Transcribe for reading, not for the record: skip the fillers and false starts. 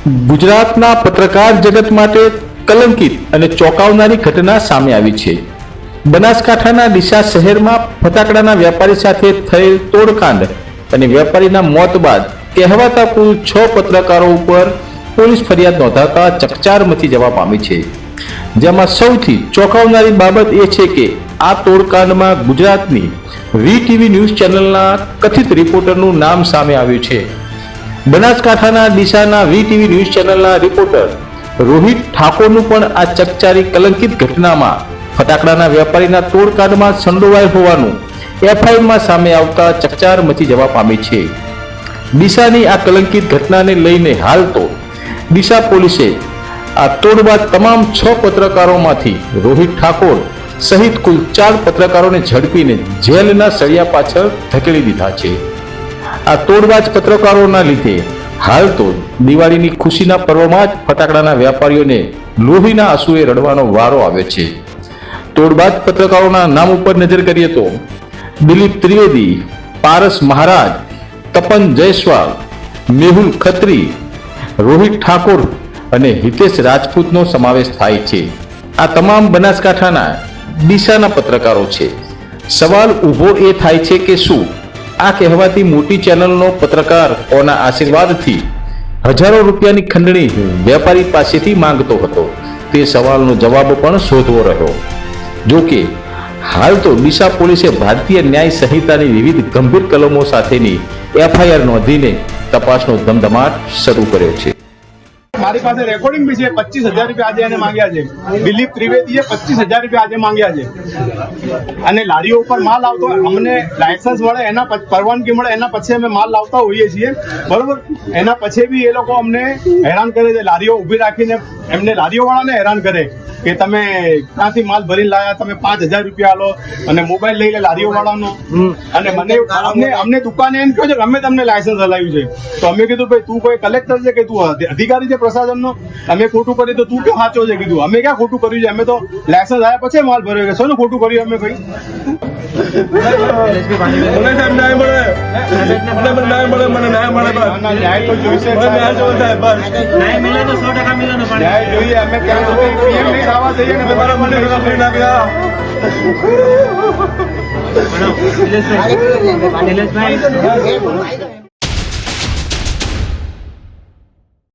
ગુજરાતના પત્રકાર જગત માટે કલંકિત અને ચોંકાવનારી ઘટના સામે આવી છે। બનાસકાંઠાના ડીસા શહેરમાં ફટાકડાના વેપારી સાથે થયેલ તોડકાંડ અને વેપારીના મોત બાદ કહેવાતા કુલ 6 પત્રકારો ઉપર પોલીસ ફરિયાદ નોંધાતા ચકચાર મચી જવા પામી છે। જેમાં સૌથી ચોંકાવનારી બાબત એ છે કે આ તોડકાંડમાં ગુજરાતની વીટીવી ન્યૂઝ ચેનલના કથિત રિપોર્ટરનું નામ સામે આવ્યું છે। બનાસકાંઠાના ડીસાના વીટીવી ન્યૂઝ ચેનલના રિપોર્ટર રોહિત ઠાકોરનું પણ આ ચકચારી કલંકિત ઘટનામાં ફટાકડાના વેપારીના તોડકાંડમાં સંડોવાયેલ હોવાનું એફઆઈઆરમાં સામે આવતા ચકચાર મચી જવા પામી છે। ડીસાની આ કલંકિત ઘટનાને લઈને હાલ તો ડીસા પોલીસે આ તોડ બાદ તમામ 6 પત્રકારોમાંથી રોહિત ઠાકોર સહિત કુલ 4 પત્રકારોને ઝડપીને જેલના સળિયા પાછળ ધકેલી દીધા છે। આ તોડબાજ પત્રકારોના લીધે હાલ તો દિવાળીની ખુશીના પર્વમાં જ ફટાકડાના વેપારીઓને લોહીના આંસુએ રડવાનો વારો આવ્યો છે। તોડબાજ પત્રકારોના નામ ઉપર નજર કરીએ તો દિલીપ ત્રિવેદી, પારસ મહારાજ, તપન જયસ્વાલ, મેહુલ ખત્રી, રોહિત ઠાકોર અને હિતેશ રાજપૂતનો સમાવેશ થાય છે। આ તમામ બનાસકાંઠાના ડીસાના પત્રકારો છે। સવાલ ઊભો એ થાય છે કે શું આ કહેવાતી મોટી ચેનલનો પત્રકાર કોના આશીર્વાદથી હજારો રૂપિયાની ખંડણી વેપારી પાસેથી માંગતો હતો? તે સવાલનો જવાબ પણ શોધવો રહ્યો। જો કે હાલ તો ડીસા પોલીસે ભારતીય ન્યાય સંહિતાની વિવિધ ગંભીર કલમો સાથેની એફઆઈઆર નોંધીને તપાસનો ધમધમાટ શરૂ કર્યો છે। મારી પાસે રેકોર્ડિંગ બી છે। 25,000 રૂપિયા આજે એને માંગ્યા છે। દિલીપ ત્રિવેદીએ 25,000 રૂપિયા આજે માંગ્યા છે। અને લારીઓ ઉપર માલ આવતો અમને લાયસન્સ મળે, એના પરવાનગી મળે, એના પછી અમે માલ લાવતા હોઈએ છીએ, બરોબર। એના પછી બી એ લોકો અમને હેરાન કરે છે। લારીઓ ઊભી રાખીને એમને લારીઓ વાળાને હેરાન કરે કે તમે ક્યાંથી માલ ભરીને લાયા, તમે 5,000 રૂપિયા લો અને મોબાઈલ લઈ લે લારીઓ વાળાનો। અને મને અમને દુકાને એમ કહ્યું છે કે અમે તમને લાયસન્સ હલાવ્યું છે। તો અમે કીધું ભાઈ તું કોઈ કલેક્ટર છે કે તું અધિકારી છે પ્રશાસનનો? અમે ખોટું કર્યું તો તું ક્યાં સાચો છે? કીધું અમે ક્યાં ખોટું કર્યું છે? અમે તો લાયસન્સ આવ્યા પછી માલ ભર્યો છે। શેનું ખોટું કર્યું અમે ભાઈ? ન્યાય તો જોઈશે, ન્યાય જોઈએ। અમે ત્યાં સુધી પીએમ નહીં થવા જઈએ ને તમારા મને નિલેશભાઈ